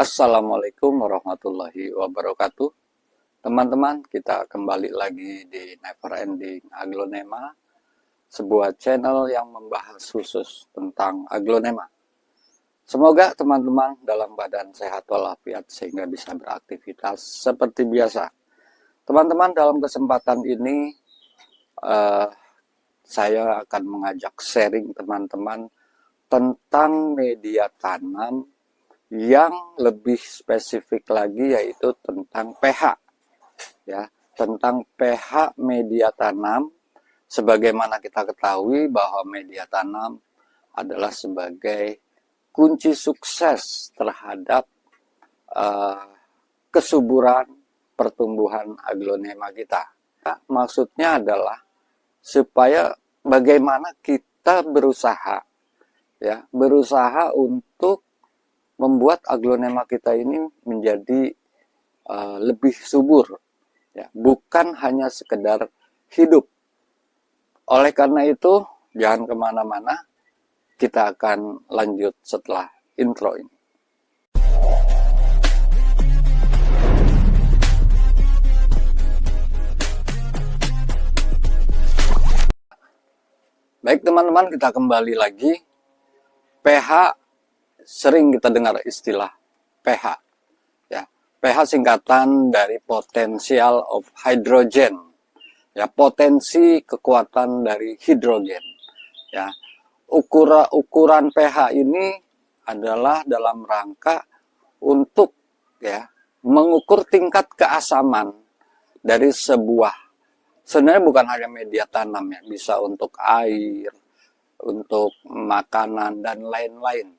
Assalamualaikum warahmatullahi wabarakatuh. Teman-teman, kita kembali lagi di Never Ending Aglonema, sebuah channel yang membahas khusus tentang aglonema. Semoga teman-teman dalam badan sehat walafiat sehingga bisa beraktivitas seperti biasa. Teman-teman, dalam kesempatan ini saya akan mengajak sharing teman-teman tentang media tanam yang lebih spesifik lagi, yaitu tentang pH, ya, tentang pH media tanam. Sebagaimana kita ketahui bahwa media tanam adalah sebagai kunci sukses terhadap kesuburan pertumbuhan aglonema kita. Nah, maksudnya adalah supaya bagaimana kita berusaha untuk membuat aglonema kita ini menjadi lebih subur, ya, bukan hanya sekedar hidup. Oleh karena itu, jangan kemana-mana, kita akan lanjut setelah intro ini. Baik teman-teman, kita kembali lagi. pH, sering kita dengar istilah pH, ya. pH singkatan dari potential of hydrogen, ya, potensi kekuatan dari hidrogen, ya. Ukuran pH ini adalah dalam rangka untuk, ya, mengukur tingkat keasaman dari sebuah, sebenarnya bukan hanya media tanam, ya, bisa untuk air, untuk makanan dan lain-lain.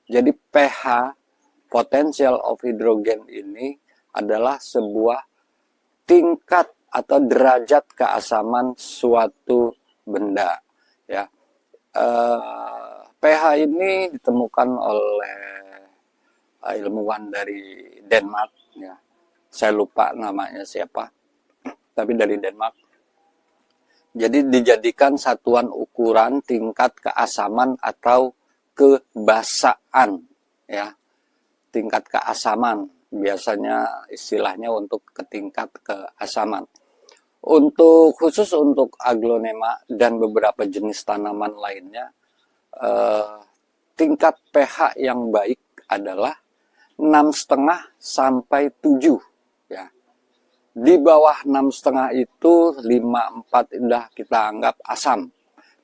Jadi pH, potential of hydrogen, ini adalah sebuah tingkat atau derajat keasaman suatu benda, ya. pH ini ditemukan oleh ilmuwan dari Denmark, ya. Saya lupa namanya siapa, tapi dari Denmark. Jadi dijadikan satuan ukuran tingkat keasaman atau kebasaan, ya, tingkat keasaman, biasanya istilahnya untuk ke tingkat keasaman. Khusus untuk aglonema dan beberapa jenis tanaman lainnya, tingkat pH yang baik adalah 6,5 sampai 7, ya. Di bawah 6,5 itu 5,4 udah kita anggap asam.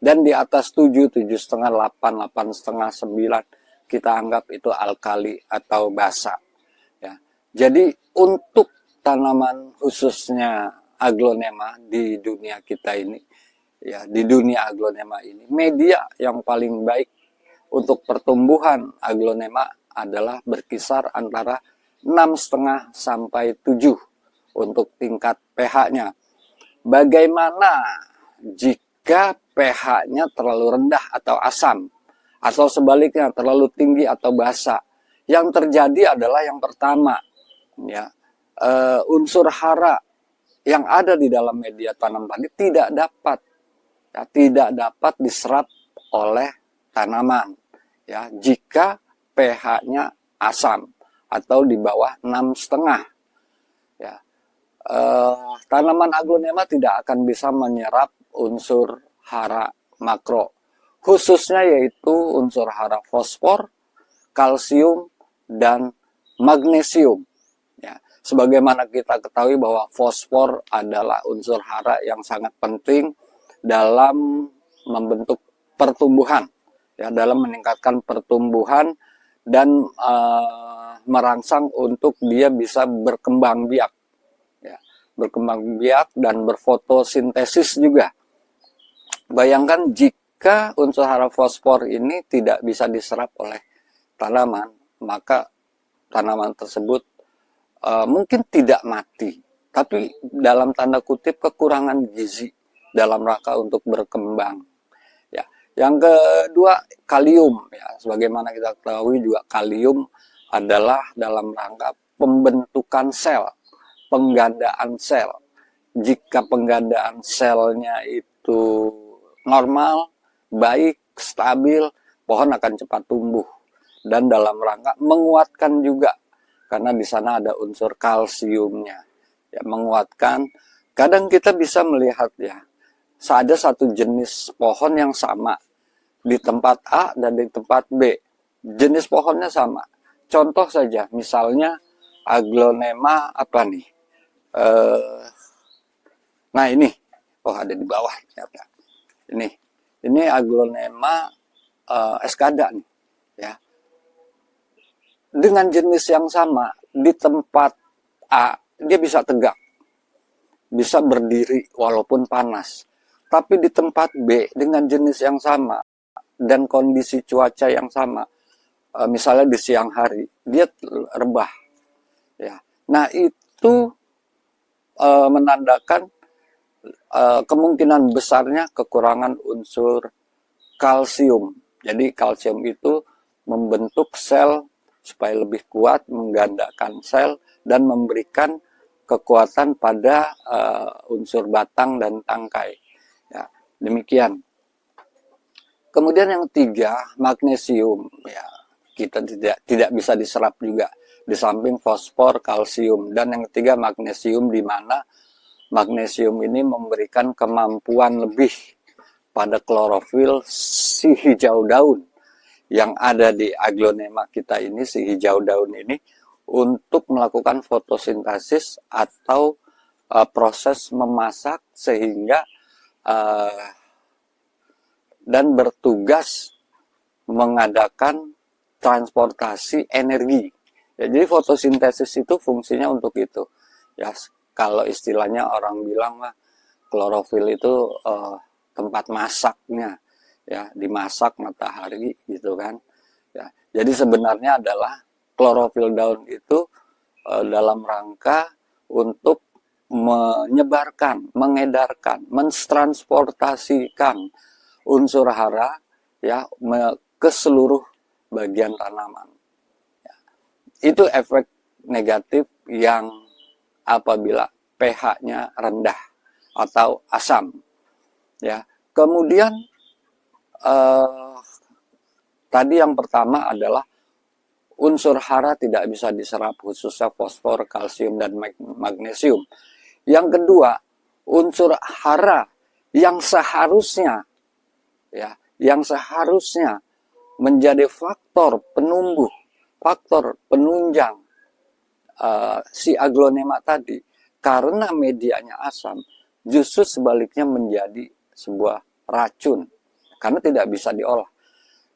Dan di atas 7, 7,5, 8, 8,5, 9 kita anggap itu alkali atau basa, ya. Jadi untuk tanaman khususnya aglonema di dunia kita ini, ya, di dunia aglonema ini, media yang paling baik untuk pertumbuhan aglonema adalah berkisar antara 6,5 sampai 7 untuk tingkat pH-nya. Bagaimana jika pH-nya terlalu rendah atau asam, atau sebaliknya terlalu tinggi atau basa? Yang terjadi adalah yang pertama, ya, unsur hara yang ada di dalam media tanam tadi tidak dapat diserap oleh tanaman, ya, jika pH-nya asam atau di bawah 6,5, ya. Tanaman aglonema tidak akan bisa menyerap unsur hara makro, khususnya yaitu unsur hara fosfor, kalsium, dan magnesium, ya. Sebagaimana kita ketahui bahwa fosfor adalah unsur hara yang sangat penting dalam membentuk pertumbuhan, ya, dalam meningkatkan pertumbuhan dan merangsang untuk dia bisa berkembang biak, ya, berkembang biak dan berfotosintesis juga. Bayangkan jika unsur hara fosfor ini tidak bisa diserap oleh tanaman, maka tanaman tersebut mungkin tidak mati, tapi dalam tanda kutip kekurangan gizi dalam rangka untuk berkembang, ya. Yang kedua, kalium, ya. Sebagaimana kita ketahui juga kalium adalah dalam rangka pembentukan sel, penggandaan sel. Jika penggandaan selnya itu normal, baik, stabil, pohon akan cepat tumbuh. Dan dalam rangka menguatkan juga karena di sana ada unsur kalsiumnya, ya, menguatkan. Kadang kita bisa melihat ya, ada satu jenis pohon yang sama di tempat A dan di tempat B, jenis pohonnya sama. Contoh saja, misalnya aglonema apa nih? Nah ini, oh ada di bawah ternyata. Ini aglonema escada nih, ya. Dengan jenis yang sama di tempat A dia bisa tegak, bisa berdiri walaupun panas. Tapi di tempat B dengan jenis yang sama dan kondisi cuaca yang sama, misalnya di siang hari dia rebah, ya. Nah itu menandakan kemungkinan besarnya kekurangan unsur kalsium. Jadi kalsium itu membentuk sel supaya lebih kuat, menggandakan sel, dan memberikan kekuatan pada unsur batang dan tangkai. Ya, demikian. Kemudian yang ketiga, magnesium. Ya, kita tidak bisa diserap juga. Di samping fosfor, kalsium. Dan yang ketiga, magnesium, di mana magnesium ini memberikan kemampuan lebih pada klorofil si hijau daun yang ada di aglonema kita ini, si hijau daun ini, untuk melakukan fotosintesis atau proses memasak sehingga dan bertugas mengadakan transportasi energi. Ya, jadi fotosintesis itu fungsinya untuk itu. Ya, kalau istilahnya orang bilang mah klorofil itu tempat masaknya, ya, dimasak matahari gitu kan. Ya, jadi sebenarnya adalah klorofil daun itu dalam rangka untuk menyebarkan, mengedarkan, menstransportasikan unsur hara, ya, ke seluruh bagian tanaman. Ya, itu efek negatif yang apabila pH-nya rendah atau asam. Ya, kemudian tadi yang pertama adalah unsur hara tidak bisa diserap, khususnya fosfor, kalsium, dan magnesium. Yang kedua, unsur hara yang seharusnya, ya, yang seharusnya menjadi faktor penumbuh, faktor penunjang si aglonema tadi, karena medianya asam, justru sebaliknya menjadi sebuah racun karena tidak bisa diolah,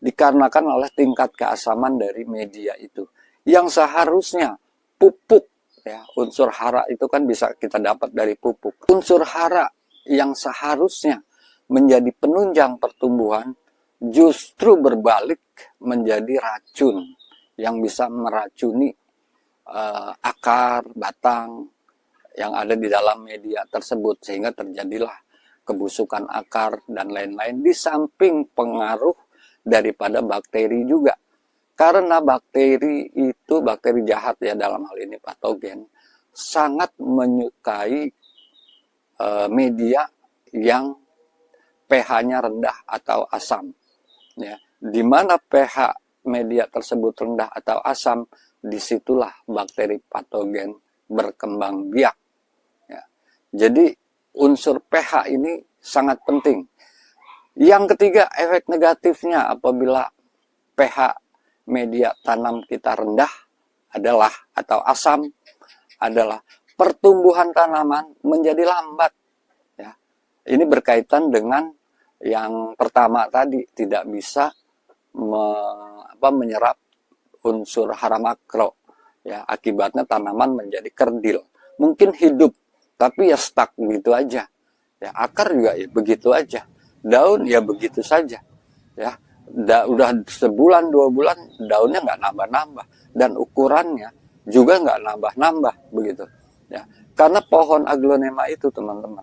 dikarenakan oleh tingkat keasaman dari media itu. Yang seharusnya pupuk, ya, unsur hara itu kan bisa kita dapat dari pupuk. Unsur hara yang seharusnya menjadi penunjang pertumbuhan justru berbalik menjadi racun yang bisa meracuni akar, batang yang ada di dalam media tersebut, sehingga terjadilah kebusukan akar dan lain-lain, di samping pengaruh daripada bakteri juga. Karena bakteri itu, bakteri jahat ya dalam hal ini patogen, sangat menyukai media yang pH-nya rendah atau asam. Ya, di mana pH media tersebut rendah atau asam, disitulah bakteri patogen berkembang biak. Ya. Jadi unsur pH ini sangat penting. Yang ketiga, efek negatifnya apabila pH media tanam kita rendah adalah, atau asam, adalah pertumbuhan tanaman menjadi lambat. Ya. Ini berkaitan dengan yang pertama tadi, tidak bisa menyerap unsur hara makro. Ya, akibatnya tanaman menjadi kerdil. Mungkin hidup, tapi ya stuck begitu aja. Ya, akar juga ya begitu aja. Daun ya begitu saja. Ya, udah sebulan 2 bulan daunnya nggak nambah-nambah, dan ukurannya juga nggak nambah-nambah begitu. Ya, karena pohon aglonema itu teman-teman,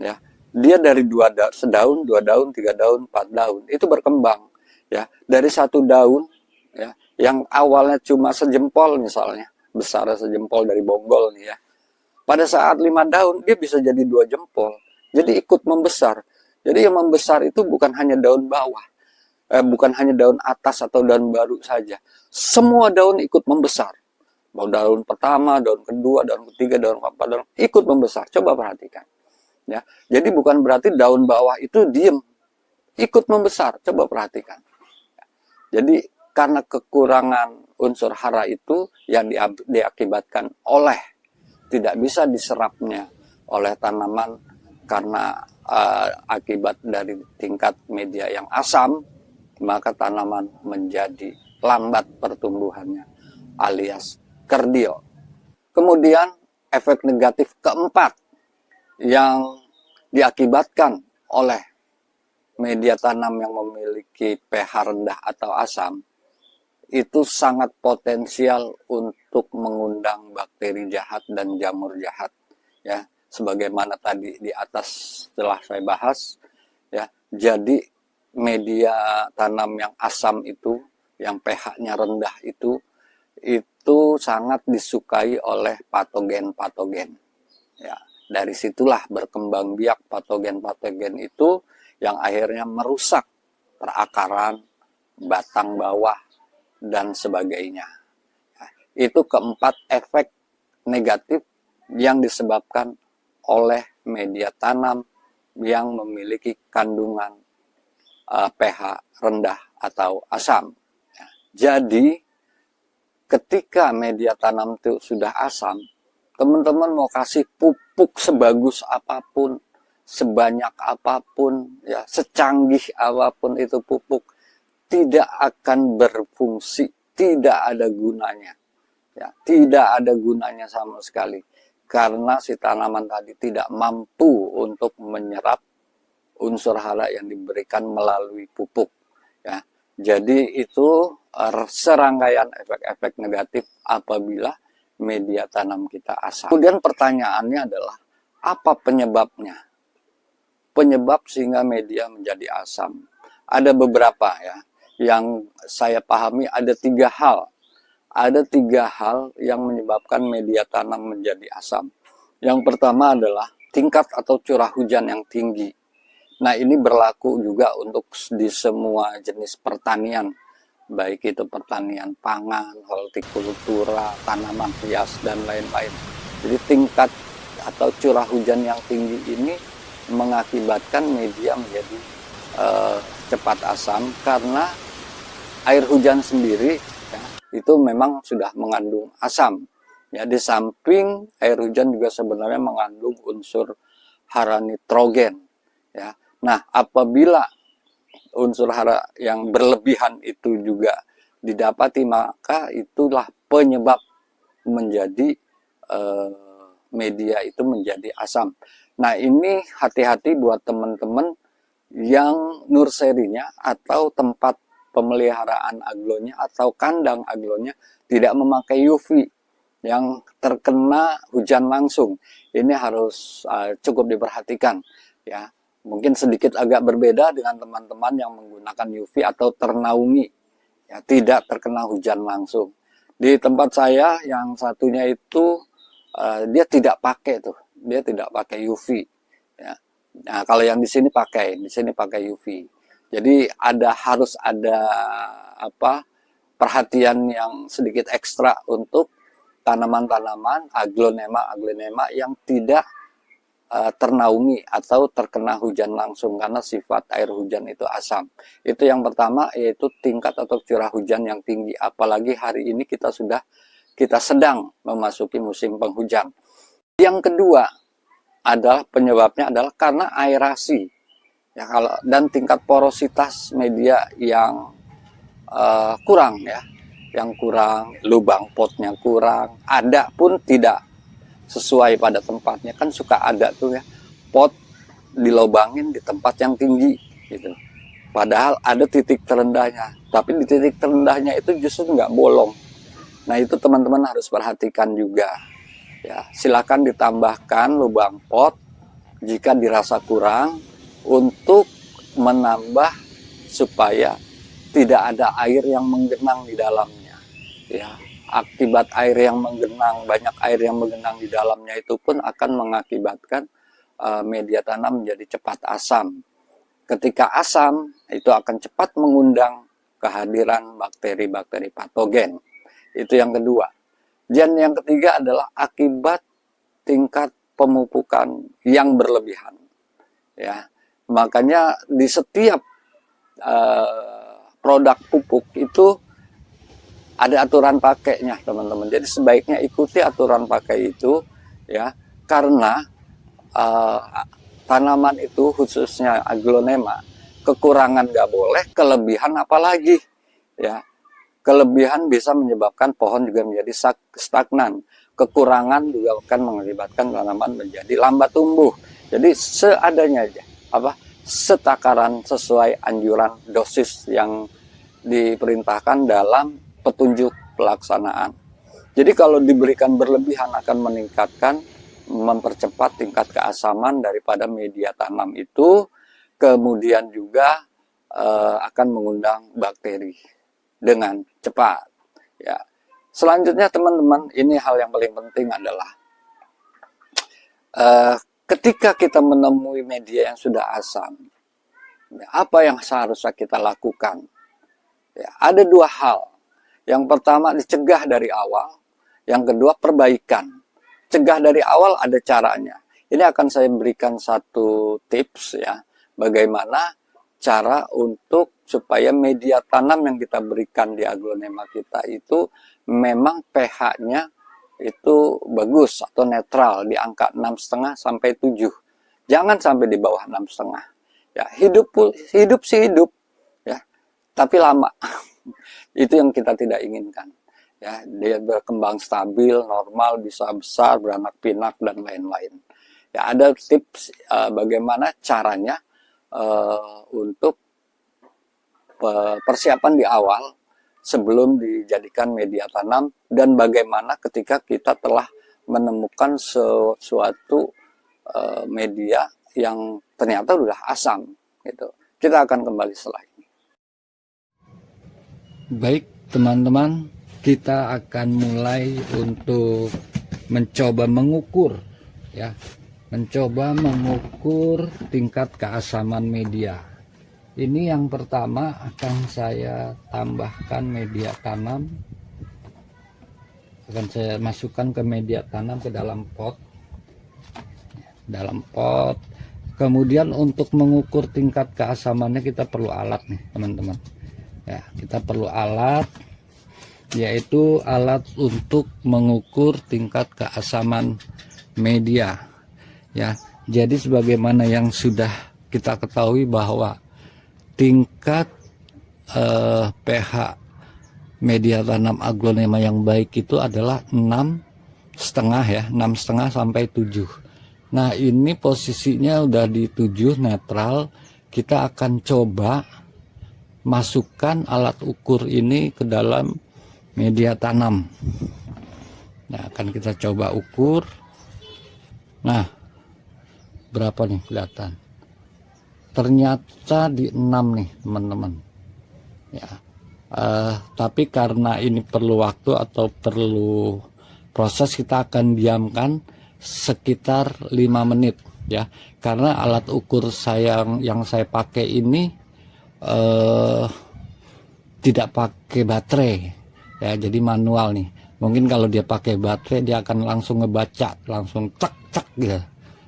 ya, dia dari sedaun, 2 daun, 3 daun, 4 daun itu berkembang. Ya, dari 1 daun, ya, yang awalnya cuma sejempol misalnya, besar sejempol dari bonggol nih ya. Pada saat 5 daun dia bisa jadi 2 jempol. Jadi ikut membesar. Jadi yang membesar itu bukan hanya daun bawah, bukan hanya daun atas atau daun baru saja. Semua daun ikut membesar. Daun pertama, daun kedua, daun ketiga, daun keempat, daun ikut membesar. Coba perhatikan. Ya, jadi bukan berarti daun bawah itu diem, ikut membesar. Coba perhatikan. Jadi karena kekurangan unsur hara itu yang diakibatkan oleh tidak bisa diserapnya oleh tanaman karena akibat dari tingkat media yang asam, maka tanaman menjadi lambat pertumbuhannya alias kerdil. Kemudian efek negatif keempat yang diakibatkan oleh media tanam yang memiliki pH rendah atau asam itu sangat potensial untuk mengundang bakteri jahat dan jamur jahat, ya, sebagaimana tadi di atas telah saya bahas, ya. Jadi media tanam yang asam itu, yang pH-nya rendah itu sangat disukai oleh patogen-patogen, ya. Dari situlah berkembang biak patogen-patogen itu yang akhirnya merusak perakaran, batang bawah, dan sebagainya. Itu keempat efek negatif yang disebabkan oleh media tanam yang memiliki kandungan pH rendah atau asam. Jadi ketika media tanam itu sudah asam, teman-teman mau kasih pupuk sebagus apapun, sebanyak apapun, ya, secanggih apapun itu pupuk, tidak akan berfungsi, tidak ada gunanya, ya, tidak ada gunanya sama sekali, karena si tanaman tadi tidak mampu untuk menyerap unsur hara yang diberikan melalui pupuk, ya. Jadi itu serangkaian efek-efek negatif apabila media tanam kita asam. Kemudian pertanyaannya adalah apa penyebabnya? Penyebab sehingga media menjadi asam. Ada beberapa, ya. Yang saya pahami ada 3 hal. Ada 3 hal yang menyebabkan media tanam menjadi asam. Yang pertama adalah tingkat atau curah hujan yang tinggi. Nah, ini berlaku juga untuk di semua jenis pertanian. Baik itu pertanian pangan, hortikultura, tanaman hias, dan lain-lain. Jadi tingkat atau curah hujan yang tinggi ini mengakibatkan media menjadi cepat asam karena air hujan sendiri, ya, itu memang sudah mengandung asam. Ya, di samping air hujan juga sebenarnya mengandung unsur hara nitrogen. Ya. Nah, apabila unsur hara yang berlebihan itu juga didapati, maka itulah penyebab menjadi media itu menjadi asam. Nah, ini hati-hati buat teman-teman yang nurserynya atau tempat pemeliharaan aglonya atau kandang aglonya tidak memakai UV yang terkena hujan langsung. Ini harus cukup diperhatikan, ya. Mungkin sedikit agak berbeda dengan teman-teman yang menggunakan UV atau ternaungi, ya, tidak terkena hujan langsung. Di tempat saya yang satunya itu dia tidak pakai UV, ya. Nah, kalau yang di sini pakai UV. Jadi harus ada perhatian yang sedikit ekstra untuk tanaman-tanaman aglonema yang tidak ternaungi atau terkena hujan langsung karena sifat air hujan itu asam. Itu yang pertama, yaitu tingkat atau curah hujan yang tinggi. Apalagi hari ini kita sedang memasuki musim penghujan. Yang kedua adalah penyebabnya adalah karena aerasi, ya, dan tingkat porositas media yang kurang, ya, yang kurang, lubang potnya kurang, ada pun tidak sesuai pada tempatnya. Kan suka ada tuh, ya, pot dilobangin di tempat yang tinggi gitu, padahal ada titik terendahnya, tapi di titik terendahnya itu justru nggak bolong. Nah, itu teman-teman harus perhatikan juga, ya. Silakan ditambahkan lubang pot jika dirasa kurang untuk menambah supaya tidak ada air yang menggenang di dalamnya, ya. Akibat air yang menggenang, banyak air yang menggenang di dalamnya itu pun akan mengakibatkan media tanam menjadi cepat asam. Ketika asam, itu akan cepat mengundang kehadiran bakteri-bakteri patogen. Itu yang kedua. Dan yang ketiga adalah akibat tingkat pemupukan yang berlebihan. Ya, makanya di setiap produk pupuk itu ada aturan pakainya, teman-teman. Jadi sebaiknya ikuti aturan pakai itu, ya, karena tanaman itu khususnya aglonema, kekurangan nggak boleh, kelebihan apalagi, ya. Kelebihan bisa menyebabkan pohon juga menjadi stagnan. Kekurangan juga akan mengakibatkan tanaman menjadi lambat tumbuh. Jadi seadanya aja, setakaran sesuai anjuran dosis yang diperintahkan dalam petunjuk pelaksanaan. Jadi kalau diberikan berlebihan akan meningkatkan, mempercepat tingkat keasaman daripada media tanam itu, kemudian juga akan mengundang bakteri dengan cepat. Ya. Selanjutnya teman-teman, ini hal yang paling penting adalah ketika kita menemui media yang sudah asam, apa yang seharusnya kita lakukan? Ya, ada dua hal. Yang pertama dicegah dari awal, yang kedua perbaikan. Cegah dari awal ada caranya. Ini akan saya berikan satu tips ya, bagaimana cara untuk supaya media tanam yang kita berikan di aglonema kita itu memang pH-nya itu bagus atau netral di angka 6,5 sampai 7. Jangan sampai di bawah 6,5. Ya, hidup sih hidup ya, tapi lama. Itu yang kita tidak inginkan. Ya, dia berkembang stabil, normal, bisa besar, beranak pinak dan lain-lain. Ya, ada tips bagaimana caranya untuk persiapan di awal sebelum dijadikan media tanam, dan bagaimana ketika kita telah menemukan sesuatu media yang ternyata sudah asam gitu. Kita akan kembali setelah ini. Baik teman-teman, kita akan mulai untuk mencoba mengukur ya, mencoba mengukur tingkat keasaman media. Ini yang pertama akan saya tambahkan media tanam, akan saya masukkan ke media tanam ke dalam pot. Kemudian untuk mengukur tingkat keasamannya kita perlu alat nih teman-teman. Ya, kita perlu alat, yaitu alat untuk mengukur tingkat keasaman media. Ya, jadi sebagaimana yang sudah kita ketahui bahwa tingkat pH media tanam aglonema yang baik itu adalah 6,5 ya, 6,5 sampai 7. Nah, ini posisinya udah di 7 netral. Kita akan coba masukkan alat ukur ini ke dalam media tanam. Nah, akan kita coba ukur. Nah, berapa nih kelihatan? Ternyata di 6 nih teman-teman ya. Tapi karena ini perlu waktu atau perlu proses, kita akan diamkan sekitar 5 menit ya, karena alat ukur yang saya pakai ini tidak pakai baterai ya, jadi manual nih. Mungkin kalau dia pakai baterai dia akan langsung ngebaca, langsung cek gitu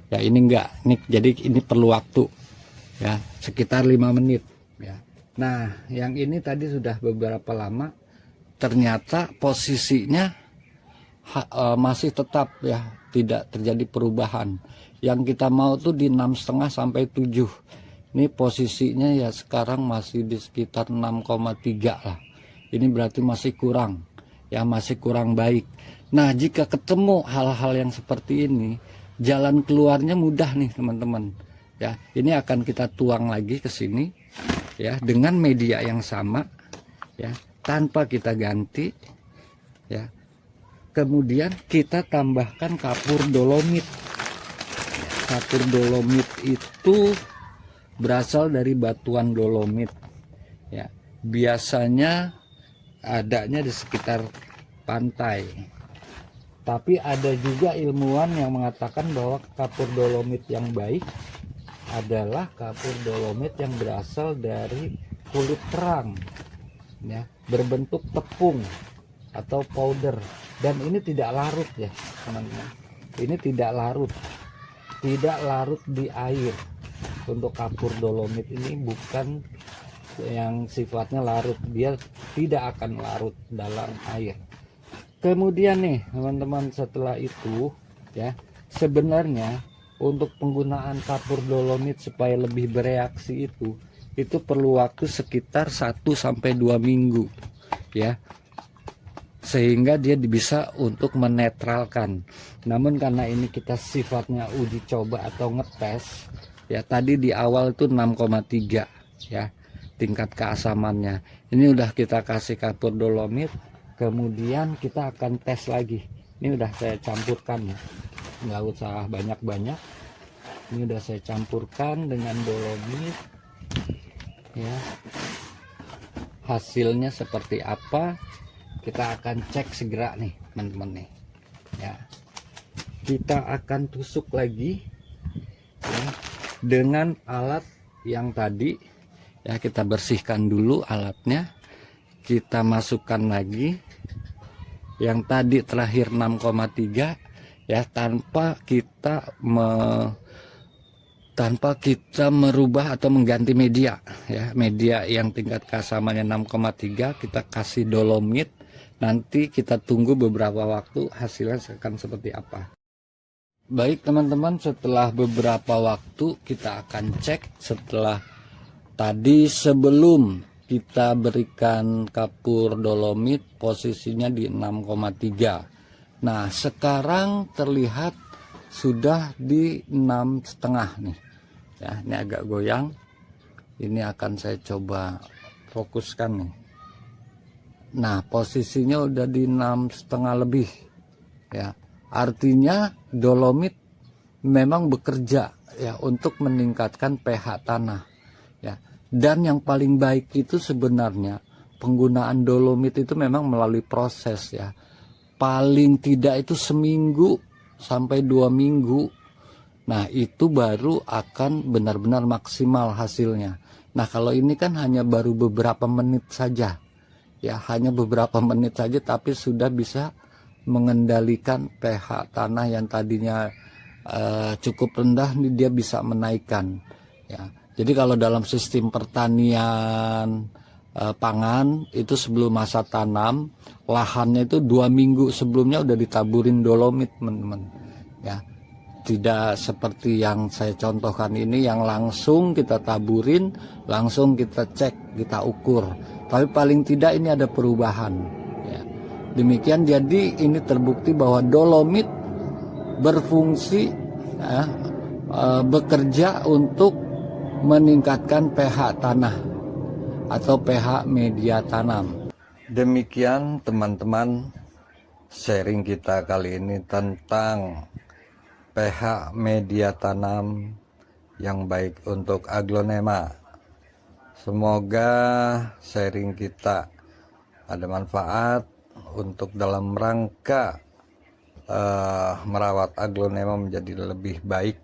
ya. Ini enggak, jadi ini perlu waktu ya, sekitar 5 menit ya. Nah, yang ini tadi sudah beberapa lama, ternyata posisinya masih tetap ya, tidak terjadi perubahan. Yang kita mau tuh di 6,5 sampai 7. Ini posisinya ya sekarang masih di sekitar 6,3 lah. Ini berarti masih kurang ya, masih kurang baik. Nah, jika ketemu hal-hal yang seperti ini, jalan keluarnya mudah nih teman-teman ya. Ini akan kita tuang lagi ke sini ya, dengan media yang sama ya, tanpa kita ganti ya. Kemudian kita tambahkan kapur dolomit. Kapur dolomit itu berasal dari batuan dolomit ya, biasanya adanya di sekitar pantai, tapi ada juga ilmuwan yang mengatakan bahwa kapur dolomit yang baik adalah kapur dolomit yang berasal dari kulit kerang ya, berbentuk tepung atau powder, dan ini tidak larut ya teman-teman. Ini tidak larut di air. Untuk kapur dolomit ini bukan yang sifatnya larut, dia tidak akan larut dalam air. Kemudian nih teman-teman, setelah itu ya, sebenarnya untuk penggunaan kapur dolomit supaya lebih bereaksi itu perlu waktu sekitar 1-2 minggu ya, sehingga dia bisa untuk menetralkan. Namun karena ini kita sifatnya uji coba atau ngetes ya, tadi di awal itu 6,3 ya tingkat keasamannya. Ini udah kita kasih kapur dolomit, kemudian kita akan tes lagi. Ini udah saya campurkan ya, nggak usah banyak-banyak. Ini udah saya campurkan dengan dolomit ya. Hasilnya seperti apa kita akan cek segera nih teman-teman nih ya. Kita akan tusuk lagi ya, dengan alat yang tadi ya, kita bersihkan dulu alatnya, kita masukkan lagi yang tadi terakhir 6,3 ya, tanpa kita merubah atau mengganti media ya. Media yang tingkat keasamannya 6,3 kita kasih dolomit, nanti kita tunggu beberapa waktu hasilnya akan seperti apa. Baik teman-teman, setelah beberapa waktu kita akan cek. Setelah tadi sebelum kita berikan kapur dolomit posisinya di 6,3. Nah sekarang terlihat sudah di 6,5 nih ya. Ini agak goyang, ini akan saya coba fokuskan nih. Nah posisinya udah di 6,5 lebih ya, artinya dolomit memang bekerja ya untuk meningkatkan pH tanah ya. Dan yang paling baik itu sebenarnya penggunaan dolomit itu memang melalui proses ya, paling tidak itu 1-2 minggu. Nah itu baru akan benar-benar maksimal hasilnya. Nah kalau ini kan hanya baru beberapa menit saja ya, hanya beberapa menit saja tapi sudah bisa mengendalikan pH tanah yang tadinya cukup rendah, nih dia bisa menaikkan ya. Jadi kalau dalam sistem pertanian pangan itu sebelum masa tanam, lahannya itu 2 minggu sebelumnya udah ditaburin dolomit teman-teman ya. Tidak seperti yang saya contohkan ini yang langsung kita taburin, langsung kita cek, kita ukur. Tapi paling tidak ini ada perubahan ya. Demikian, jadi ini terbukti bahwa dolomit berfungsi ya, bekerja untuk meningkatkan pH tanah atau pH media tanam. Demikian teman-teman sharing kita kali ini tentang pH media tanam yang baik untuk aglonema. Semoga sharing kita ada manfaat untuk dalam rangka merawat aglonema menjadi lebih baik.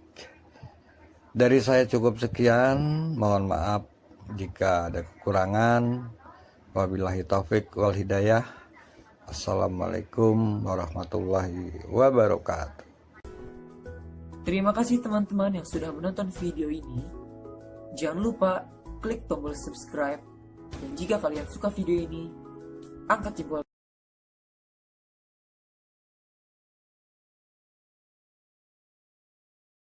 Dari saya cukup sekian, mohon maaf jika ada kekurangan. Wabillahi taufik wal hidayah. Assalamualaikum warahmatullahi wabarakatuh. Terima kasih teman-teman yang sudah menonton video ini. Jangan lupa klik tombol subscribe. Dan jika kalian suka video ini, angkat jempol